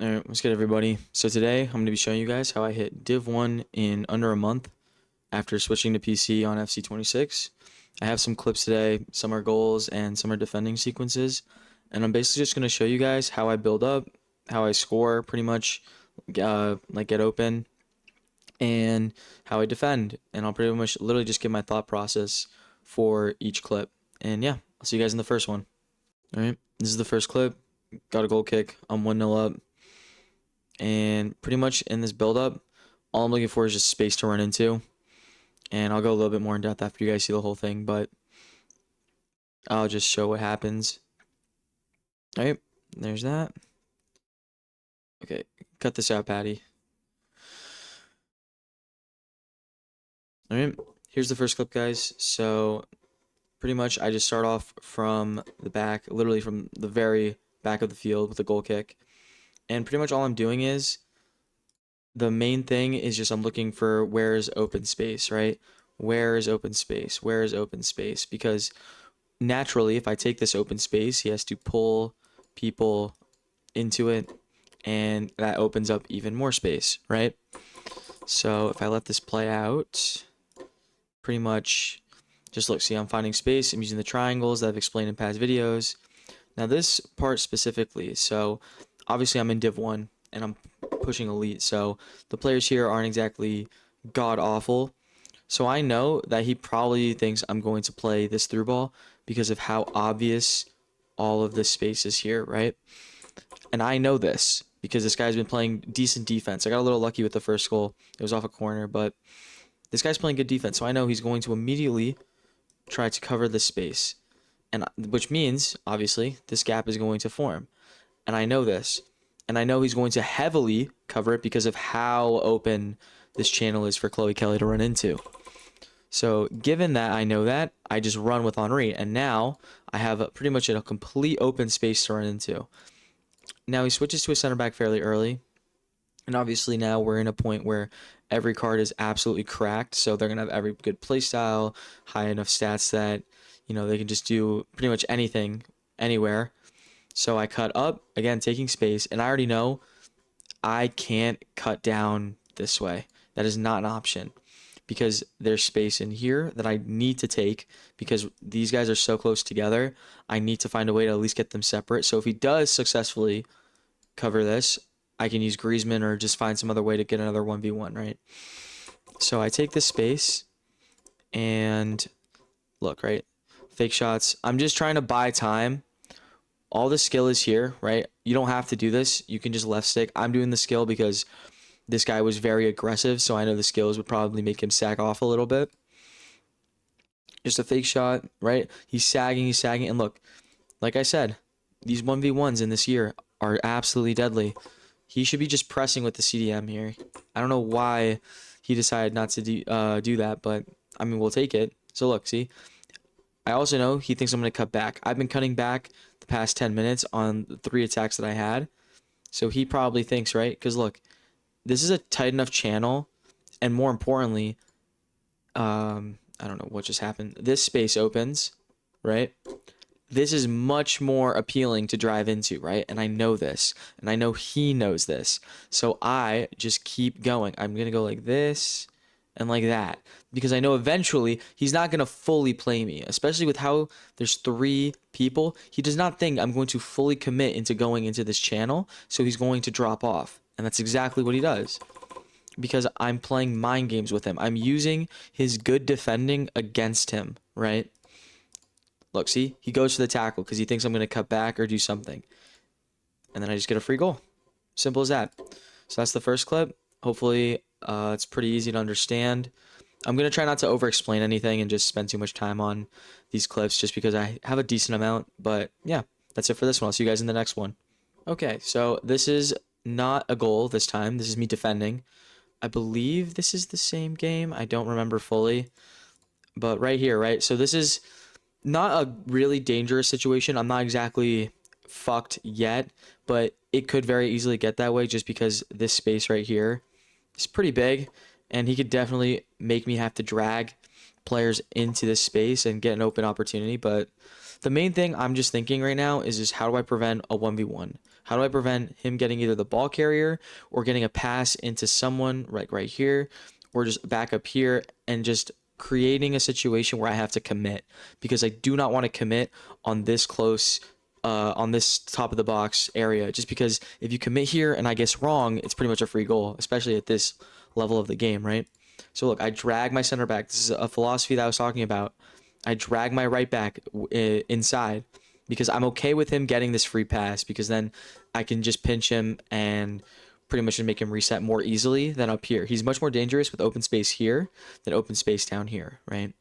Alright, what's good everybody? So today I'm going to be showing you guys how I hit Div 1 in under a month after switching to PC on FC26. I have some clips today, some are goals and some are defending sequences, and I'm basically just going to show you guys how I build up, how I score pretty much, like get open, and how I defend, and I'll pretty much literally just give my thought process for each clip. And yeah, I'll see you guys in the first one. Alright, this is the first clip, got a goal kick, I'm 1-0 up. And pretty much in this build up, all I'm looking for is just space to run into. And I'll go a little bit more in depth after you guys see the whole thing, but I'll just show what happens. Alright, there's that. Okay, cut this out, Patty. Alright, here's the first clip, guys. So pretty much I just start off from the back, literally from the very back of the field with a goal kick. And pretty much all I'm doing is, the main thing is just I'm looking for where is open space, right? Where is open space? Where is open space? Because naturally, if I take this open space, he has to pull people into it, and that opens up even more space, right? So if I let this play out, pretty much just look, see, I'm finding space. I'm using the triangles that I've explained in past videos. Now this part specifically, so obviously I'm in Div 1 and I'm pushing Elite, so the players here aren't exactly god awful. So I know that he probably thinks I'm going to play this through ball because of how obvious all of this space is here, right? And I know this because this guy's been playing decent defense. I got a little lucky with the first goal. It was off a corner, but this guy's playing good defense, so I know he's going to immediately try to cover this space. And which means, obviously, this gap is going to form. And I know this. And I know he's going to heavily cover it because of how open this channel is for Chloe Kelly to run into. So given that I know that, I just run with Henri, and now I have pretty much a complete open space to run into. Now he switches to a center back fairly early, and obviously now we're in a point where every card is absolutely cracked, so they're going to have every good play style, high enough stats that, they can just do pretty much anything, anywhere. So I cut up, again, taking space, and I already know I can't cut down this way. That is not an option because there's space in here that I need to take because these guys are so close together. I need to find a way to at least get them separate. So if he does successfully cover this, I can use Griezmann or just find some other way to get another 1v1, right? So I take this space and look, right? Fake shots. I'm just trying to buy time. All the skill is here, right? You don't have to do this. You can just left stick. I'm doing the skill because this guy was very aggressive, so I know the skills would probably make him sack off a little bit. Just a fake shot, right? He's sagging, and look, like I said, these 1v1s in this year are absolutely deadly. He should be just pressing with the CDM here. I don't know why he decided not to do that, but I mean, we'll take it. So look, see? I also know he thinks I'm going to cut back. I've been cutting back the past 10 minutes on the 3 attacks that I had. So he probably thinks, right? Because look, this is a tight enough channel, and more importantly, I don't know what just happened. This space opens, right? This is much more appealing to drive into, right? And I know this, and I know he knows this. So I just keep going. I'm going to go like this and like that because I know eventually he's not going to fully play me, especially with how there's 3 people. He does not think I'm going to fully commit into going into this channel, so he's going to drop off. And that's exactly what he does because I'm playing mind games with him. I'm using his good defending against him, right? Look, see? He goes for the tackle because he thinks I'm going to cut back or do something. And then I just get a free goal. Simple as that. So that's the first clip. Hopefully, it's pretty easy to understand. I'm going to try not to over-explain anything and just spend too much time on these clips just because I have a decent amount. But yeah, that's it for this one. I'll see you guys in the next one. Okay, so this is not a goal this time. This is me defending. I believe this is the same game. I don't remember fully. But right here, right? So this is not a really dangerous situation. I'm not exactly fucked yet, but it could very easily get that way just because this space right here is pretty big, and he could definitely make me have to drag players into this space and get an open opportunity. But the main thing I'm just thinking right now is just how do I prevent a 1v1? How do I prevent him getting either the ball carrier or getting a pass into someone right here or just back up here and just creating a situation where I have to commit because I do not want to commit on this close on this top of the box area just because if you commit here and I guess wrong, it's pretty much a free goal, especially at this level of the game, right? So look, I drag my center back. This is a philosophy that I was talking about. I drag my right back inside because I'm okay with him getting this free pass because then I can just pinch him and pretty much just make him reset more easily than up here. He's much more dangerous with open space here than open space down here, right?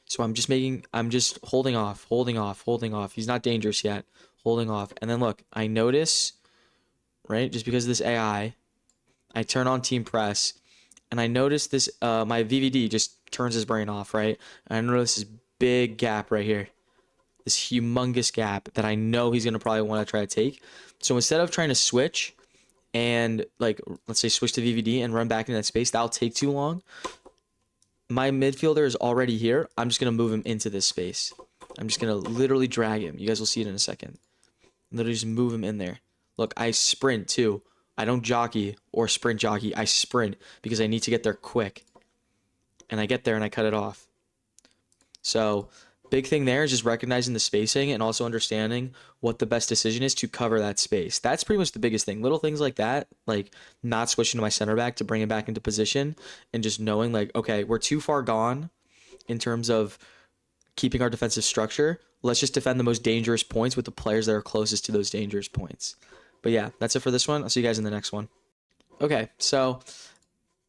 So I'm just holding off, holding off, holding off. He's not dangerous yet, holding off. And then look, I notice, right, just because of this AI, I turn on team press and I notice this, my VVD just turns his brain off, right? And I notice this big gap right here, this humongous gap that I know he's going to probably want to try to take. So instead of trying to switch and like, let's say switch to VVD and run back into that space, that'll take too long. My midfielder is already here. I'm just going to move him into this space. I'm just going to literally drag him. You guys will see it in a second. Literally just move him in there. Look, I sprint too. I don't jockey or sprint jockey. I sprint because I need to get there quick. And I get there and I cut it off. So big thing there is just recognizing the spacing and also understanding what the best decision is to cover that space. That's pretty much the biggest thing. Little things like that, like not switching to my center back to bring him back into position and just knowing like, okay, we're too far gone in terms of keeping our defensive structure. Let's just defend the most dangerous points with the players that are closest to those dangerous points. But yeah, that's it for this one. I'll see you guys in the next one. Okay, so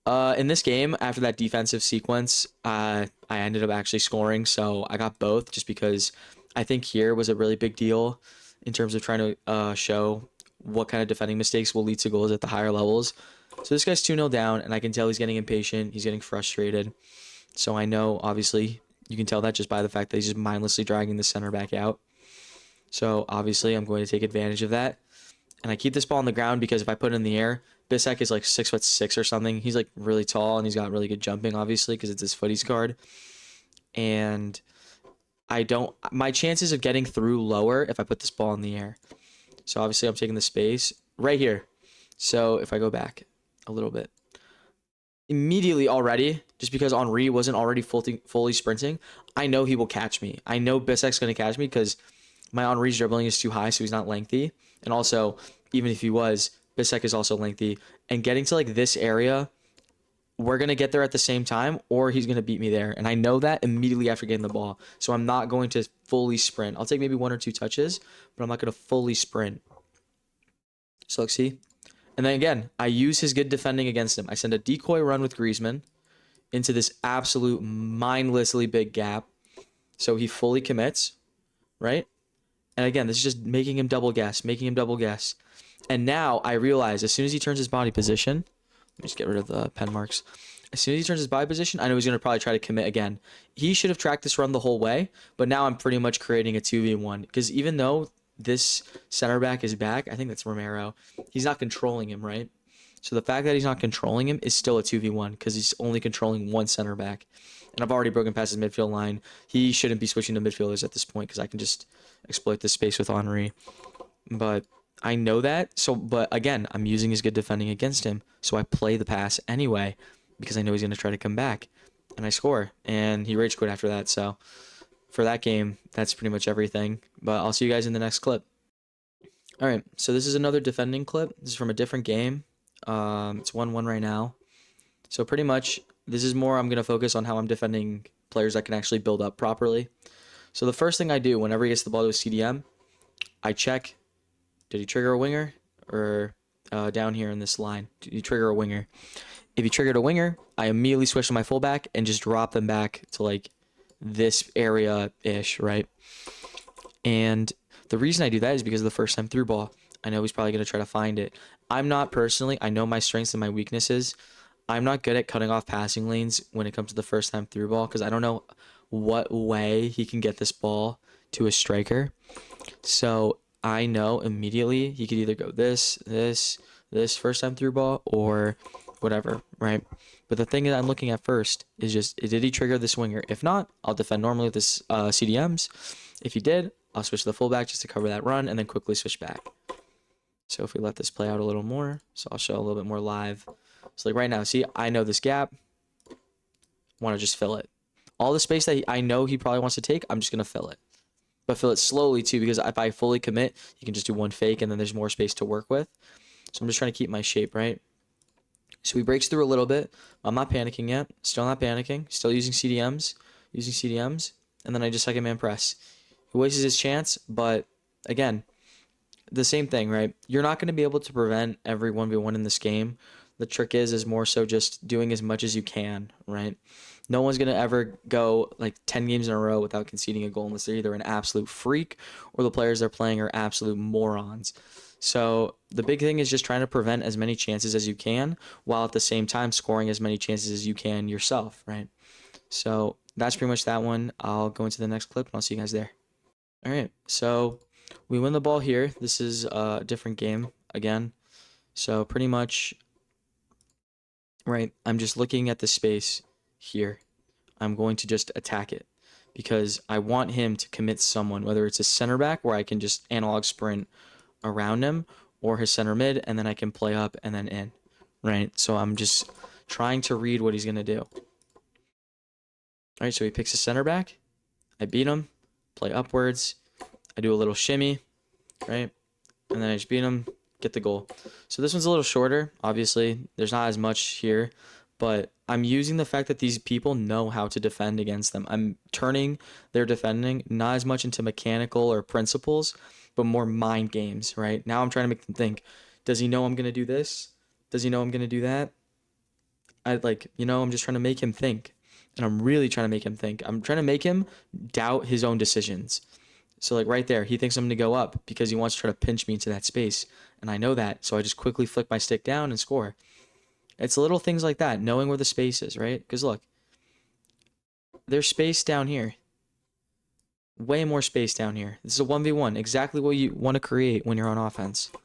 in this game, after that defensive sequence, I ended up actually scoring. So I got both just because I think here was a really big deal in terms of trying to show what kind of defending mistakes will lead to goals at the higher levels. So this guy's 2-0 down, and I can tell he's getting impatient. He's getting frustrated. So I know, obviously, you can tell that just by the fact that he's just mindlessly dragging the center back out. So obviously, I'm going to take advantage of that. And I keep this ball on the ground because if I put it in the air, Bissek is like 6'6" or something. He's like really tall and he's got really good jumping, obviously, because it's his footies card. And my chances of getting through lower if I put this ball in the air. So obviously I'm taking the space right here. So if I go back a little bit, immediately already, just because Henry wasn't already fully sprinting, I know he will catch me. I know Bissek's going to catch me because my Henry's dribbling is too high, so he's not lengthy. And also, even if he was, Bissek is also lengthy. And getting to like this area, we're going to get there at the same time, or he's going to beat me there. And I know that immediately after getting the ball. So I'm not going to fully sprint. I'll take maybe 1 or 2 touches, but I'm not going to fully sprint. So let's see. And then again, I use his good defending against him. I send a decoy run with Griezmann into this absolute mindlessly big gap. So he fully commits, right? And again, this is just making him double guess. And now I realize as soon as he turns his body position, let me just get rid of the pen marks. As soon as he turns his body position, I know he's going to probably try to commit again. He should have tracked this run the whole way, but now I'm pretty much creating a 2v1. Because even though this center back is back, I think that's Romero, he's not controlling him, right? So the fact that he's not controlling him is still a 2v1 because he's only controlling one center back. And I've already broken past his midfield line. He shouldn't be switching to midfielders at this point because I can just exploit this space with Henry. But I know that. But again, I'm using his good defending against him. So I play the pass anyway because I know he's going to try to come back. And I score. And he rage quit after that. So for that game, that's pretty much everything. But I'll see you guys in the next clip. All right. So this is another defending clip. This is from a different game. It's 1-1 right now. So pretty much, this is more I'm going to focus on how I'm defending players that can actually build up properly. So the first thing I do whenever he gets the ball to a CDM, I check, did he trigger a winger? Or down here in this line, did he trigger a winger? If he triggered a winger, I immediately switch to my fullback and just drop them back to like this area-ish, right? And the reason I do that is because of the first time through ball. I know he's probably going to try to find it. I'm not personally, I know my strengths and my weaknesses. I'm not good at cutting off passing lanes when it comes to the first time through ball because I don't know what way he can get this ball to a striker. So I know immediately he could either go this first time through ball or whatever, right? But the thing that I'm looking at first is just, did he trigger the swinger? If not, I'll defend normally with this CDMs. If he did, I'll switch to the fullback just to cover that run and then quickly switch back. So if we let this play out a little more, so I'll show a little bit more live. So like right now, see, I know this gap, want to just fill it. All the space that I know he probably wants to take, I'm just going to fill it. But fill it slowly too, because if I fully commit, you can just do one fake and then there's more space to work with. So I'm just trying to keep my shape, right? So he breaks through a little bit. I'm not panicking yet. Still not panicking. Still using CDMs. And then I just second man press. He wastes his chance, but again, the same thing, right? You're not going to be able to prevent every 1v1 in this game. The trick is more so just doing as much as you can, right? No one's going to ever go like 10 games in a row without conceding a goal unless they're either an absolute freak or the players they're playing are absolute morons. So the big thing is just trying to prevent as many chances as you can while at the same time scoring as many chances as you can yourself, right? So that's pretty much that one. I'll go into the next clip and I'll see you guys there. All right, so we win the ball here. This is a different game again. So pretty much, right, I'm just looking at the space here. I'm going to just attack it because I want him to commit someone, whether it's a center back where I can just analog sprint around him or his center mid, and then I can play up and then in, right? So I'm just trying to read what he's going to do. All right, so he picks a center back. I beat him, play upwards. I do a little shimmy, right? And then I just beat him, get the goal. So this one's a little shorter. Obviously, there's not as much here, but I'm using the fact that these people know how to defend against them. I'm turning their defending not as much into mechanical or principles, but more mind games, right? Now I'm trying to make them think, does he know I'm going to do this? Does he know I'm going to do that? I'm just trying to make him think. And I'm really trying to make him think. I'm trying to make him doubt his own decisions. So like right there, he thinks I'm going to go up because he wants to try to pinch me into that space. And I know that. So I just quickly flick my stick down and score. It's little things like that, knowing where the space is, right? Because look, there's space down here. Way more space down here. This is a 1v1, exactly what you want to create when you're on offense. And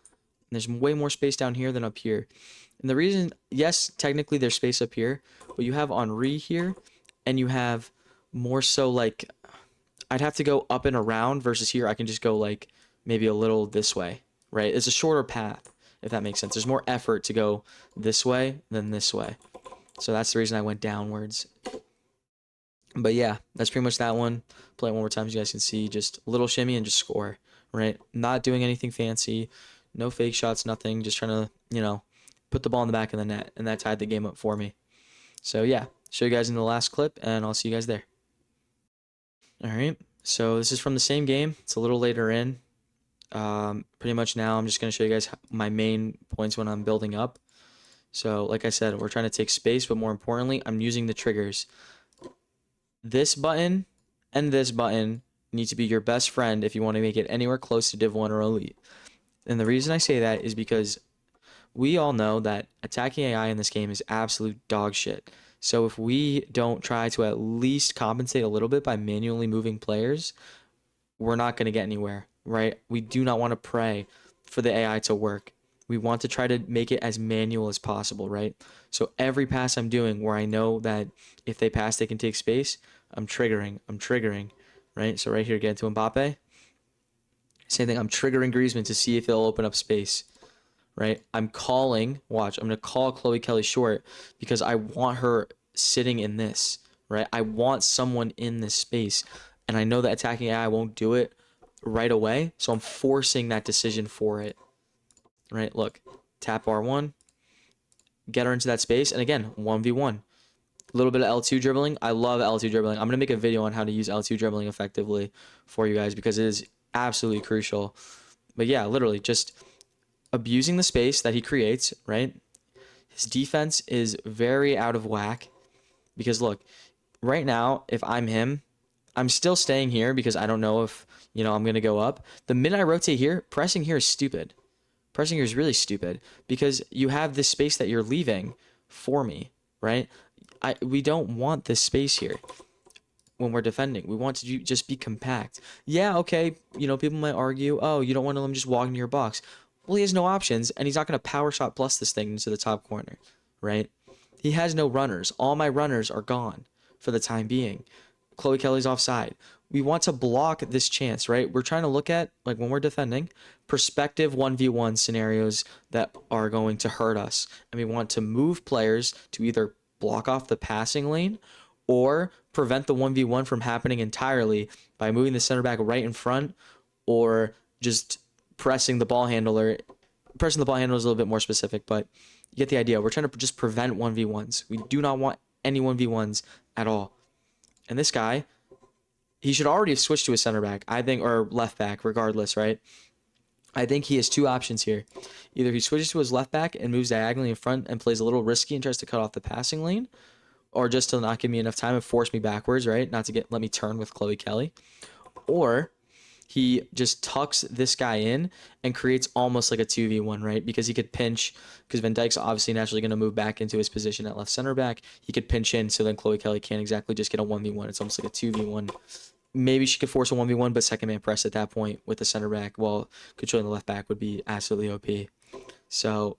there's way more space down here than up here. And the reason, yes, technically there's space up here, but you have Henri here, and you have more so like, I'd have to go up and around versus here I can just go like maybe a little this way, right? It's a shorter path, if that makes sense. There's more effort to go this way than this way. So that's the reason I went downwards. But yeah, that's pretty much that one. Play it one more time so you guys can see. Just a little shimmy and just score, right? Not doing anything fancy. No fake shots, nothing. Just trying to, put the ball in the back of the net. And that tied the game up for me. So yeah, show you guys in the last clip, and I'll see you guys there. All right, so this is from the same game. It's a little later in. Pretty much now I'm just going to show you guys my main points when I'm building up. So like I said, we're trying to take space, but more importantly, I'm using the triggers. This button and this button need to be your best friend if you want to make it anywhere close to Div 1 or Elite. And the reason I say that is because we all know that attacking AI in this game is absolute dog shit. So if we don't try to at least compensate a little bit by manually moving players, we're not going to get anywhere, right? We do not want to pray for the AI to work. We want to try to make it as manual as possible, right? So every pass I'm doing where I know that if they pass, they can take space, I'm triggering, right? So right here, get into Mbappe. Same thing, I'm triggering Griezmann to see if he'll open up space, right? I'm going to call Chloe Kelly short because I want her sitting in this, right? I want someone in this space. And I know that attacking AI won't do it right away. So I'm forcing that decision for it, right? Look, tap R1, get her into that space. And again, 1v1. A little bit of L2 dribbling. I love L2 dribbling. I'm going to make a video on how to use L2 dribbling effectively for you guys because it is absolutely crucial. But yeah, literally just abusing the space that he creates, right? His defense is very out of whack because look, right now, if I'm him, I'm still staying here because I don't know if, I'm going to go up. The minute I rotate here, pressing here is stupid. Pressing here is really stupid because you have this space that you're leaving for me, right? We don't want this space here when we're defending. We want to just be compact. Yeah, okay, people might argue, oh, you don't want to let him just walk into your box. Well, he has no options, and he's not going to power shot plus this thing into the top corner, right? He has no runners. All my runners are gone for the time being. Chloe Kelly's offside. We want to block this chance, right? We're trying to look at, like when we're defending, perspective 1v1 scenarios that are going to hurt us. And we want to move players to either block off the passing lane or prevent the 1v1 from happening entirely by moving the center back right in front or just pressing the ball handler. Pressing the ball handler is a little bit more specific, but you get the idea. We're trying to just prevent 1v1s. We do not want any 1v1s at all. And this guy, he should already have switched to a center back, I think, or left back, regardless, right? I think he has two options here. Either he switches to his left back and moves diagonally in front and plays a little risky and tries to cut off the passing lane, or just to not give me enough time and force me backwards, right? Not to let me turn with Chloe Kelly. Or he just tucks this guy in and creates almost like a 2v1, right? Because he could pinch, because Van Dijk's obviously naturally going to move back into his position at left center back. He could pinch in, so then Chloe Kelly can't exactly just get a 1v1. It's almost like a 2v1. Maybe she could force a 1v1, but second man press at that point with the center back while controlling the left back would be absolutely OP. So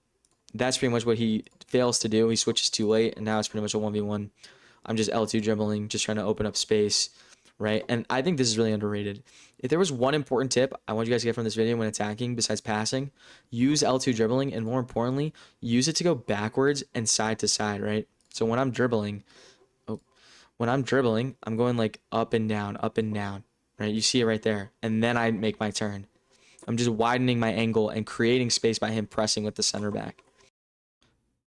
that's pretty much what he fails to do. He switches too late, and now it's pretty much a 1v1. I'm just L2 dribbling, just trying to open up space, right? And I think this is really underrated. If there was one important tip I want you guys to get from this video when attacking besides passing, use L2 dribbling, and more importantly, use it to go backwards and side to side, right? So when I'm dribbling, I'm going like up and down, right? You see it right there. And then I make my turn. I'm just widening my angle and creating space by him pressing with the center back.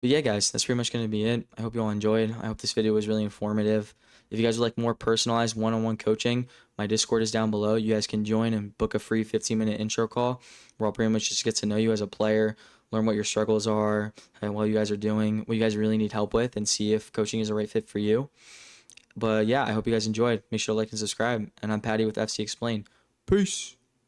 But yeah, guys, that's pretty much going to be it. I hope you all enjoyed. I hope this video was really informative. If you guys would like more personalized one-on-one coaching, my Discord is down below. You guys can join and book a free 15-minute intro call where I'll pretty much just get to know you as a player, learn what your struggles are, and what you guys are doing, what you guys really need help with, and see if coaching is the right fit for you. But yeah, I hope you guys enjoyed. Make sure to like and subscribe. And I'm Patty with FC Explained. Peace.